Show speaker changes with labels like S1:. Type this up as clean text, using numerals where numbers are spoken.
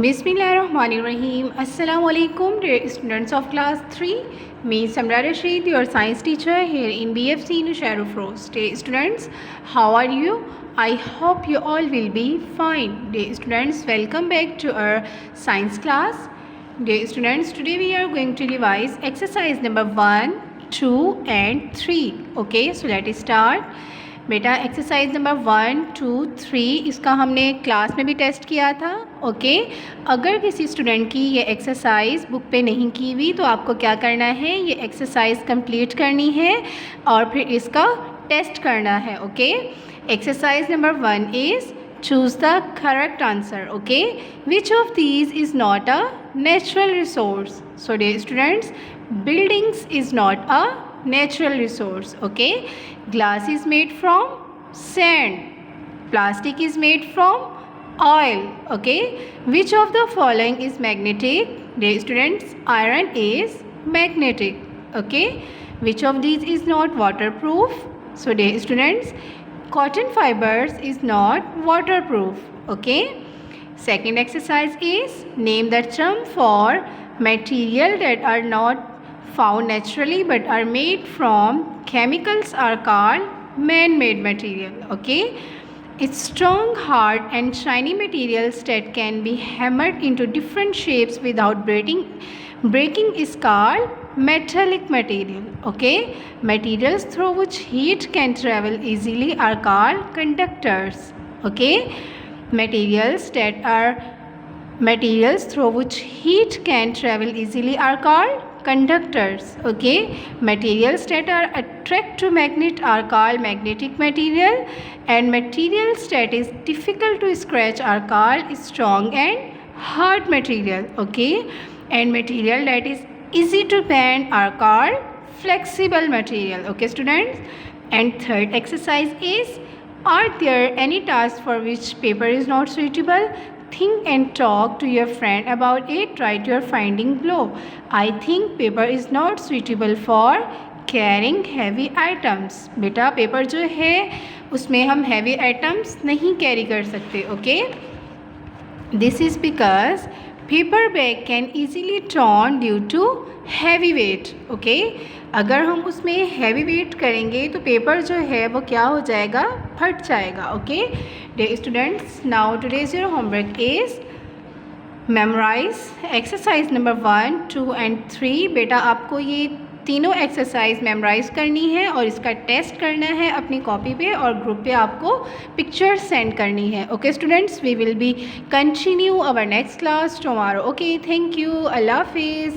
S1: Bismillahirrahmanirrahim. Assalamu alaikum dear students of class 3. Me Samra Rashid, your science teacher here in BFC Nusharu Frost. Dear students, how are you? I hope you all will be fine. Dear students, welcome back to our science class. Dear students, today we are going to revise exercise number 1, 2 and 3. Okay, so let us start. बेटा exercise number 1, 2, 3 इसका हमने class में भी test किया था. Okay, अगर किसी student की ये एक्सरसाइज बुक पे नहीं की हुई तो आपको क्या करना है, ये एक्सरसाइज कंप्लीट करनी है और फिर इसका टेस्ट करना है. Okay, exercise number 1 is choose the correct answer. Okay, which of these is not a natural resource? So dear students, buildings is not a natural resource. Okay, glass is made from sand, plastic is made from oil. Okay, which of the following is magnetic? Dear students, iron is magnetic. Okay, which of these is not waterproof? So dear students, cotton fibers is not waterproof. Okay, second exercise is name the term for material that are not found naturally but are made from chemicals are called man-made material. Okay, it's strong, hard and shiny materials that can be hammered into different shapes without breaking is called metallic material. Okay, materials through which heat can travel easily are called conductors. Okay, materials through which heat can travel easily are called conductors. Okay, materials that are attract to magnet are called magnetic material and materials that is difficult to scratch are called strong and hard material. Okay, and material that is easy to bend are called flexible material. Okay students, and third exercise is, are there any tasks for which paper is not suitable? Think and talk to your friend about it. Write your finding below. I think paper is not suitable for carrying heavy items. बेटा paper जो है उसमें हम heavy items नहीं carry कर सकते. Okay, this is because paper bag can easily torn due to heavy weight. Okay, अगर हम उसमें heavy weight करेंगे तो पेपर जो है वो क्या हो जाएगा, फट जाएगा. Okay, dear students, now today's your homework is memorize exercise number 1, 2 and 3. बेटा आपको ये तीनों एक्सरसाइज मेमोराइज करनी है और इसका टेस्ट करना है अपनी कॉपी पे और ग्रुप पे आपको पिक्चर सेंड करनी है. Okay students, we will be continue our next class tomorrow. Okay, thank you, अल्लाह हाफिज़.